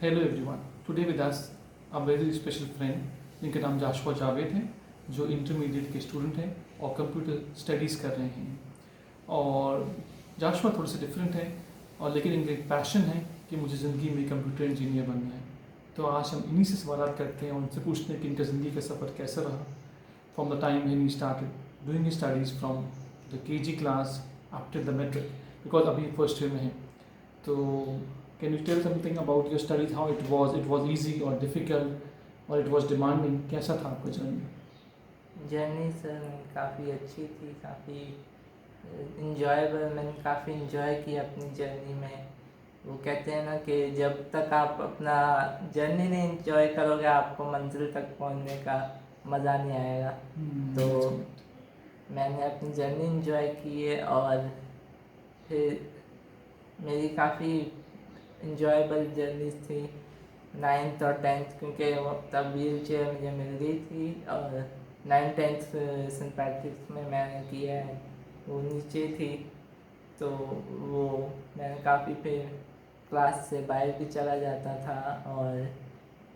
Hello everyone, today with us a very special friend जिनका नाम जाशुआ जावेद है, जो इंटरमीडिएट के स्टूडेंट हैं और कंप्यूटर स्टडीज़ कर रहे हैं। और जाशुआ थोड़े से डिफरेंट है, और लेकिन इनका एक पैशन है कि मुझे ज़िंदगी में कंप्यूटर इंजीनियर बनना है। तो आज हम इन्हीं से सवाल करते हैं और उनसे पूछते हैं कि इनका ज़िंदगी का सफ़र कैसा रहा from the time he started doing his studies from the KG class up till the matric, because अभी फर्स्ट ईयर में है। तो can you tell something about your studies, how it was? It was easy or difficult or it was demanding? कैसा था आपका journey? Journey sir काफ़ी अच्छी थी, काफ़ी इंजॉयबल। मैंने काफ़ी इंजॉय किया अपनी जर्नी में। वो कहते हैं ना कि जब तक आप अपना जर्नी नहीं इंजॉय करोगे आपको मंजिल तक पहुंचने का मज़ा नहीं आएगा। तो मैंने अपनी जर्नी इंजॉय की है और फिर मेरी काफ़ी इंजॉयबल जर्नी थी 9th और 10th, क्योंकि वो तब व्हील चेयर मुझे मिल गई थी। और 9th 10th सेंट पैट्रिक्स में मैंने किया है, वो नीचे थी। तो वो मैंने काफ़ी फिर क्लास से बाहर भी चला जाता था और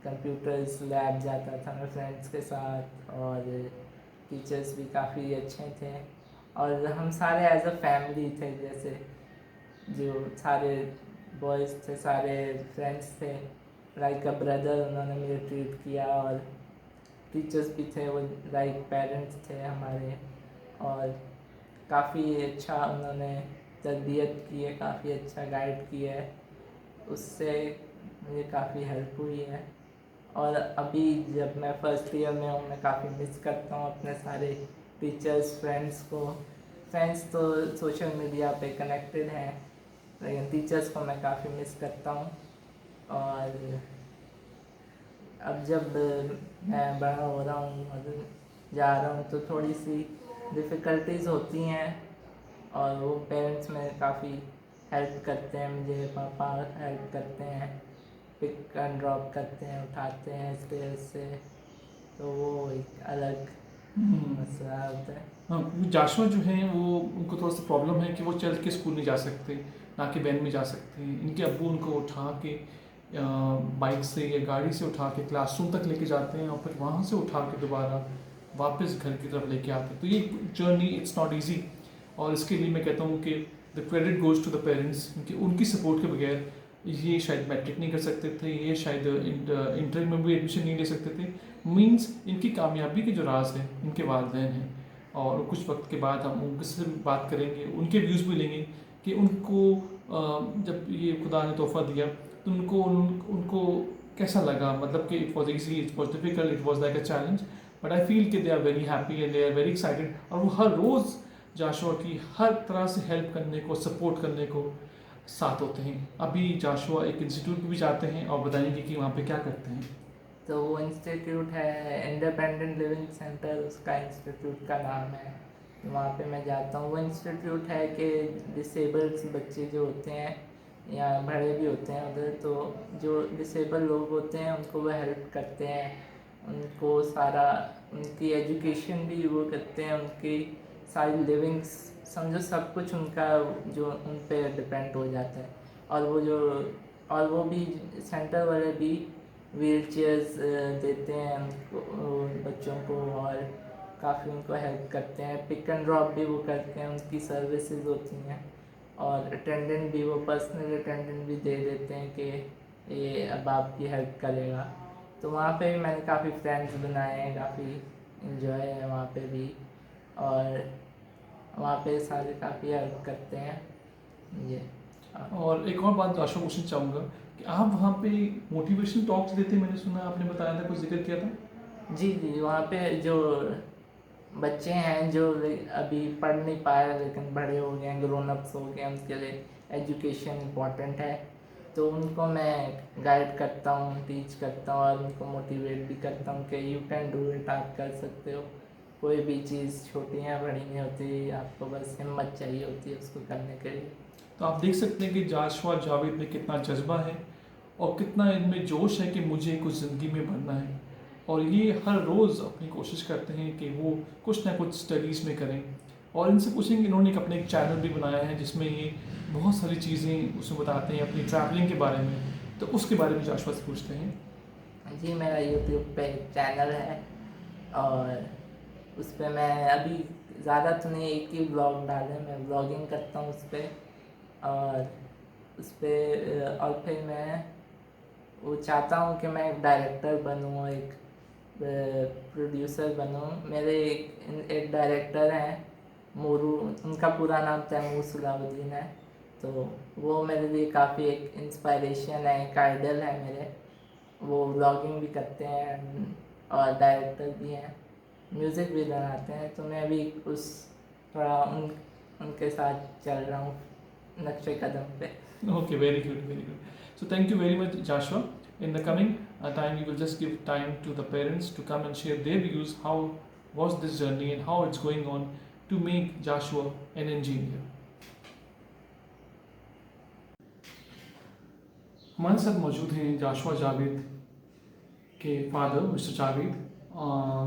कंप्यूटर्स लैब जाता था मेरे फ्रेंड्स के साथ। और टीचर्स भी काफ़ी अच्छे थे और हम सारे एज अ फैमिली थे। जैसे जो सारे बॉयज़ थे, सारे फ्रेंड्स थे, लाइक अ ब्रदर उन्होंने मुझे ट्रीट किया। और टीचर्स भी थे, वो लाइक पेरेंट्स थे हमारे। और काफ़ी अच्छा उन्होंने तरबियत की है, काफ़ी अच्छा गाइड किया है, उससे मुझे काफ़ी हेल्प हुई है। और अभी जब मैं फर्स्ट ईयर में हूँ, मैं काफ़ी मिस करता हूँ अपने सारे टीचर्स फ्रेंड्स को। फ्रेंड्स तो सोशल मीडिया पे कनेक्टेड हैं, लेकिन टीचर्स को मैं काफ़ी मिस करता हूँ। और अब जब मैं बड़ा हो रहा हूँ और जा रहा हूँ तो थोड़ी सी डिफ़िकल्टीज़ होती हैं। और वो पेरेंट्स में काफ़ी हेल्प करते हैं, मुझे पापा हेल्प करते हैं, पिक एंड ड्रॉप करते हैं, उठाते हैं स्टेज से। तो वो एक अलग मसला होता है। हाँ, जाशुआ जो हैं वो उनको थोड़ा सा प्रॉब्लम है कि वो चल के स्कूल नहीं जा सकते, ना कि वैन में जा सकते हैं। इनके अब्बू उनको उठा के बाइक से या गाड़ी से उठा के क्लासरूम तक लेके जाते हैं और फिर वहाँ से उठा के दोबारा वापस घर की तरफ लेके आते हैं। तो ये जर्नी इट्स नॉट ईजी, और इसके लिए मैं कहता हूँ कि the credit goes to the parents, क्योंकि उनकी सपोर्ट के बगैर ये शायद मैट्रिक नहीं कर सकते थे, ये शायद इंटर में भी एडमिशन नहीं ले सकते थे। मीन्स इनकी कामयाबी के जो राज है इनके वालिदैन हैं। और कुछ वक्त के बाद हम उनसे से बात करेंगे, उनके व्यूज़ भी लेंगे कि उनको जब ये खुदा ने तोहफ़ा दिया तो उनको कैसा लगा। मतलब कि it was easy, it was difficult, it was like a challenge, but I feel कि they are very happy and they are very excited. और वो हर रोज़ जाशुआ की हर तरह से हेल्प करने को, सपोर्ट करने को साथ होते हैं। अभी जाशुआ एक इंस्टीट्यूट में भी जाते हैं और बताएंगे कि वहाँ पे क्या करते हैं। तो वो इंस्टीट्यूट है इंडिपेंडेंट लिविंग सेंटर, उसका इंस्टीट्यूट का नाम है। तो वहाँ पे मैं जाता हूँ। वो इंस्टीट्यूट है कि डिसेबल्ड बच्चे जो होते हैं या बड़े भी होते हैं उधर, तो जो डिसेबल लोग होते हैं उनको वो हेल्प करते हैं, उनको सारा उनकी एजुकेशन भी वो करते हैं, उनकी सारी लिविंग्स समझो सब कुछ उनका जो उन पे डिपेंड हो जाता है। और वो भी सेंटर वाले भी व्हील चेयर्स देते हैं उनको, बच्चों को, और काफ़ी उनको हेल्प करते हैं। पिक एंड ड्रॉप भी वो करते हैं, उनकी सर्विसेज होती हैं। और अटेंडेंट भी, वो पर्सनल अटेंडेंट भी दे देते हैं कि ये अब आपकी हेल्प करेगा। तो वहाँ पे भी मैंने काफ़ी फ्रेंड्स बनाए हैं, काफ़ी इन्जॉय है वहाँ पे भी। और वहाँ पे सारे काफ़ी हेल्प करते हैं ये। और एक और बात जाशुआ पूछना चाहूँगा कि आप वहाँ पे मोटिवेशन टॉक्स देते हैं, मैंने सुना आपने बताया था, कुछ जिक्र किया था। जी जी, वहाँ पे जो बच्चे हैं जो अभी पढ़ नहीं पाए लेकिन बड़े हो गए हैं, ग्रोन अप्स हो गए, उनके लिए एजुकेशन इम्पॉर्टेंट है। तो उनको मैं गाइड करता हूँ, टीच करता हूँ और उनको मोटिवेट भी करता हूँ कि यू कैन डू इट, आप कर सकते हो। कोई भी चीज़ छोटी या बड़ी नहीं होती, आपको बस हिम्मत चाहिए होती है उसको करने के लिए। तो आप देख सकते हैं कि जाशुआ जावेद में कितना जज्बा है और कितना इनमें जोश है कि मुझे कुछ ज़िंदगी में बनना है। और ये हर रोज़ अपनी कोशिश करते हैं कि वो कुछ ना कुछ स्टडीज़ में करें। और इनसे पूछेंगे, इन्होंने एक चैनल भी बनाया है जिसमें ये बहुत सारी चीज़ें उसमें बताते हैं अपनी ट्रैवलिंग के बारे में, तो उसके बारे में जाशुआ से पूछते हैं। जी, मेरा यूट्यूब पे एक चैनल है और उस पे मैं अभी ज़्यादा तो नहीं, एक ही ब्लॉग डाले, मैं ब्लॉगिंग करता हूँ उस पर। और उस पर और फिर मैं वो चाहता हूँ कि मैं एक डायरेक्टर बनूँ, एक प्रोड्यूसर बनूँ। मेरे एक डायरेक्टर हैं मोरू, उनका पूरा नाम तैमूर सलाहुद्दीन है। तो वो मेरे लिए काफ़ी एक इंस्पायरेशन है, एक आइडल है मेरे। वो व्लॉगिंग भी करते हैं और डायरेक्टर भी हैं, म्यूज़िक भी बनाते हैं। तो मैं भी उस थोड़ा उनके साथ चल रहा हूँ नक्शे कदम पे। Okay, very good, very good. So thank you very much, Joshua. In the coming time, we will just give time to the parents to come and share their views. How was this journey and how it's going on to make Joshua an engineer? हमारे साथ मौजूद हैं जाशुआ जावेद के father mister Javed.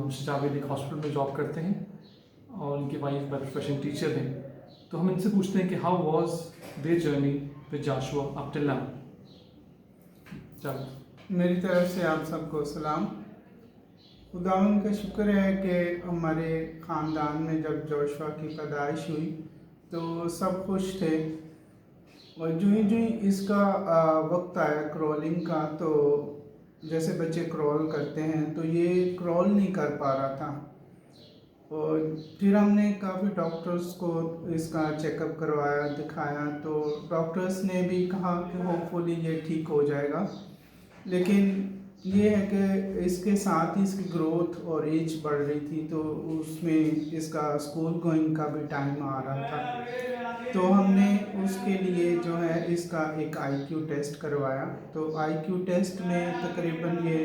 Mister Javed एक hospital में job करते हैं और उनकी वाइफ बाय प्रोफेशन टीचर हैं। तो हम इनसे पूछते हैं कि how was their journey with Joshua up till now. Javed, मेरी तरफ से आप सबको सलाम। खुदावंद का शुक्र है कि हमारे ख़ानदान में जब जोशुआ की पैदाइश हुई तो सब खुश थे, और जो ही इसका वक्त आया क्रॉलिंग का, तो जैसे बच्चे क्रॉल करते हैं तो ये क्रॉल नहीं कर पा रहा था। और फिर हमने काफ़ी डॉक्टर्स को इसका चेकअप करवाया, दिखाया, तो डॉक्टर्स ने भी कहा कि होपफुली ये ठीक हो जाएगा। लेकिन ये है कि इसके साथ ही इसकी ग्रोथ और एज बढ़ रही थी, तो उसमें इसका स्कूल गोइंग का भी टाइम आ रहा था। तो हमने उसके लिए जो है इसका एक आईक्यू टेस्ट करवाया। तो आईक्यू टेस्ट में तकरीबन ये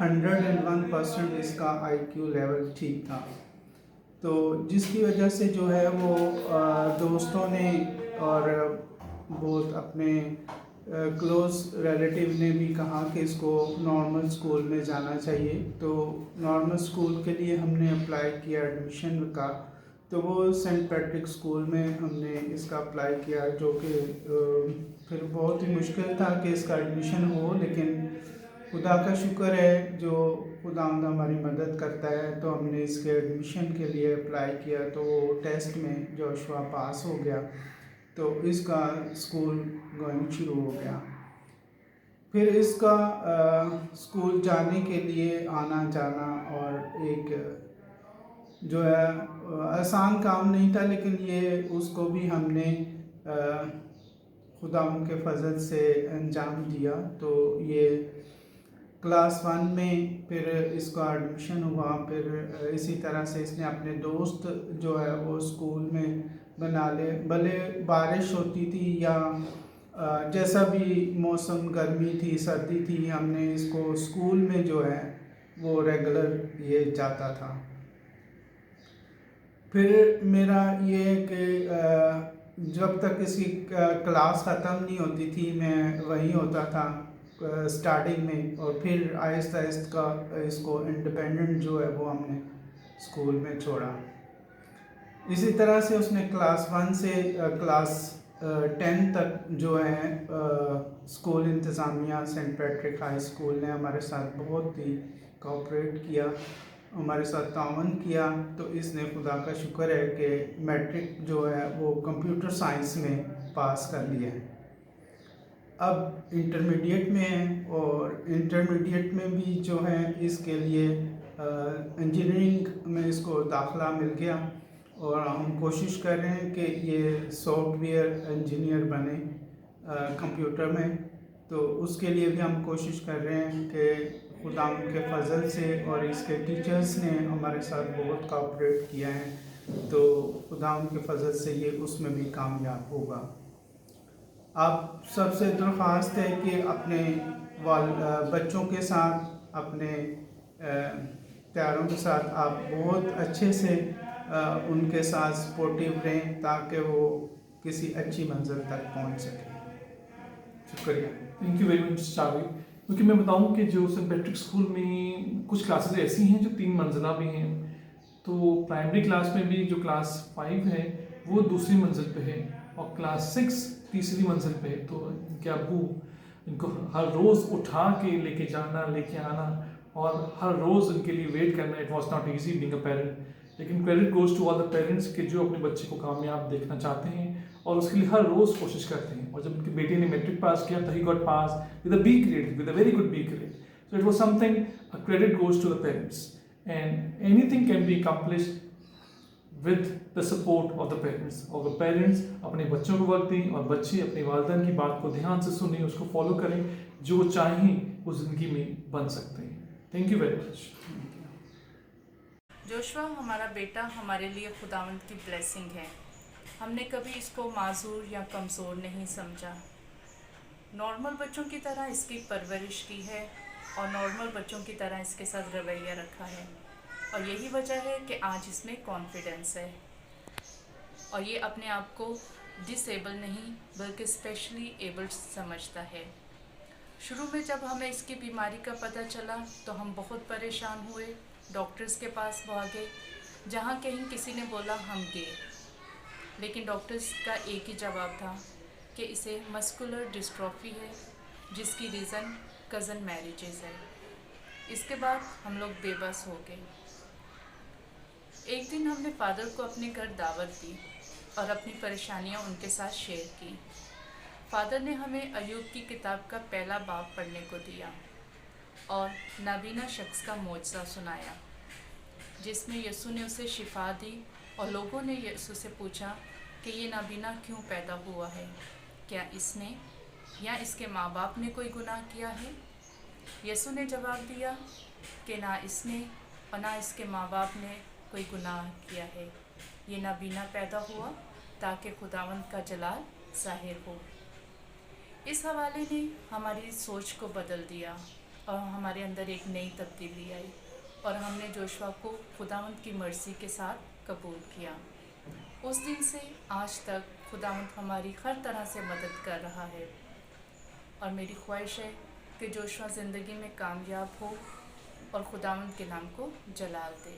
101% इसका आईक्यू लेवल ठीक था। तो जिसकी वजह से जो है वो दोस्तों ने और बहुत अपने क्लोज़ रिलेटिव ने भी कहा कि इसको नॉर्मल स्कूल में जाना चाहिए। तो नॉर्मल स्कूल के लिए हमने अप्लाई किया एडमिशन का, तो वो सेंट पैट्रिक स्कूल में हमने इसका अप्लाई किया, जो कि फिर बहुत ही मुश्किल था कि इसका एडमिशन हो। लेकिन खुदा का शुक्र है जो खुदावंद हमारी मदद करता है, तो हमने इसके एडमिशन के लिए अप्लाई किया, तो टेस्ट में जोशुआ पास हो गया, तो इसका स्कूल गोइंग शुरू हो गया। फिर इसका स्कूल जाने के लिए आना जाना और एक जो है आसान काम नहीं था, लेकिन ये उसको भी हमने खुदा उनके फजल से अंजाम दिया। तो ये क्लास 1 में फिर इसका एडमिशन हुआ। फिर इसी तरह से इसने अपने दोस्त जो है वो स्कूल में बना ले, भले बारिश होती थी या जैसा भी मौसम, गर्मी थी, सर्दी थी, हमने इसको स्कूल में जो है वो रेगुलर ये जाता था। फिर मेरा ये कि जब तक इसकी क्लास ख़त्म नहीं होती थी मैं वहीं होता था स्टार्टिंग में, और फिर आहिस्ता आहिस्ता इसको इंडिपेंडेंट जो है वो हमने स्कूल में छोड़ा। इसी तरह से उसने क्लास 1 से क्लास 10 तक जो है स्कूल इंतज़ामिया सेंट पैट्रिक हाई स्कूल ने हमारे साथ बहुत ही कोऑपरेट किया, हमारे साथ तावन किया। तो इसने खुदा का शुक्र है कि मैट्रिक जो है वो कंप्यूटर साइंस में पास कर लिया है। अब इंटरमीडिएट में है, और इंटरमीडिएट में भी जो है इसके लिए इंजीनियरिंग में इसको दाखला मिल गया, और हम कोशिश कर रहे हैं कि ये सॉफ्टवेयर इंजीनियर बने कंप्यूटर में। तो उसके लिए भी हम कोशिश कर रहे हैं कि खुदा के फजल से और इसके टीचर्स ने हमारे साथ बहुत कोऑपरेट किया है, तो खुदा के फजल से ये उसमें भी कामयाब होगा। आप सबसे दरख्वास्त है कि अपने बच्चों के साथ, अपने प्यारों के साथ आप बहुत अच्छे से उनके साथ सपोर्टिव रहें, ताकि वो किसी अच्छी मंजिल तक पहुंच सकें। शुक्रिया। Thank you very much Javed. क्योंकि मैं बताऊं कि जो सेंट पैट्रिक स्कूल में कुछ क्लासेस ऐसी हैं जो 3 मंजिला भी हैं। तो प्राइमरी क्लास में भी जो क्लास 5 है वो दूसरी मंजिल पे है, और क्लास 6 तीसरी मंजिल पे है। तो इनके अब्बू इनको हर रोज़ उठा के लेके जाना, लेके आना और हर रोज़ इनके लिए वेट करना, it was not easy being a parent. लेकिन credit goes to all the parents के जो अपने बच्चे को कामयाब देखना चाहते हैं और उसके लिए हर रोज़ कोशिश करते हैं। और जब उनकी बेटी ने मैट्रिक पास किया तो ही got pass with a B grade, with a very good B grade. So it was something, a credit goes to the parents and anything can be accomplished with the support of the parents. और parents अपने बच्चों को वक्त दें और बच्चे अपने वालिदैन की बात को ध्यान से सुनें, उसको फॉलो करें, जो चाहें वो ज़िंदगी में बन सकते हैं। Thank you very much. Joshua हमारा बेटा हमारे लिए खुदावंद की ब्लेसिंग है। हमने कभी इसको माजूर या कमज़ोर नहीं समझा। नॉर्मल बच्चों की तरह इसकी परवरिश की है और नॉर्मल बच्चों की तरह इसके साथ रवैया रखा है, और यही वजह है कि आज इसमें कॉन्फिडेंस है और ये अपने आप को डिसेबल नहीं बल्कि स्पेशली एबल्ड समझता है। शुरू में जब हमें इसकी बीमारी का पता चला तो हम बहुत परेशान हुए, डॉक्टर्स के पास भागे, जहाँ कहीं किसी ने बोला हम गे, लेकिन डॉक्टर्स का एक ही जवाब था कि इसे मस्कुलर डिस्ट्रॉफी है, जिसकी रीज़न कज़न मैरिजेस है। इसके बाद हम लोग बेबस हो गए। एक दिन हमने फादर को अपने घर दावत दी और अपनी परेशानियां उनके साथ शेयर की। फादर ने हमें अयूब की किताब का पहला बाब पढ़ने को दिया और नाबीना शख्स का मौजज़ा सुनाया, जिसमें यसु ने उसे शिफा दी और लोगों ने यसु से पूछा कि ये नाबीना क्यों पैदा हुआ है, क्या इसने या इसके माँ बाप ने कोई गुनाह किया है? यसु ने जवाब दिया कि ना इसने और ना इसके माँ बाप ने कोई गुनाह किया है, ये नाबीना पैदा हुआ ताकि खुदावंद का जलाल ज़ाहिर हो। इस हवाले ने हमारी सोच को बदल दिया और हमारे अंदर एक नई तब्दीली आई और हमने जोशुआ को खुदावंद की मर्ज़ी के साथ कबूल किया। उस दिन से आज तक खुदावंद हमारी हर तरह से मदद कर रहा है और मेरी ख्वाहिश है कि जोशुआ ज़िंदगी में कामयाब हो और खुदावंद के नाम को जलाल दे।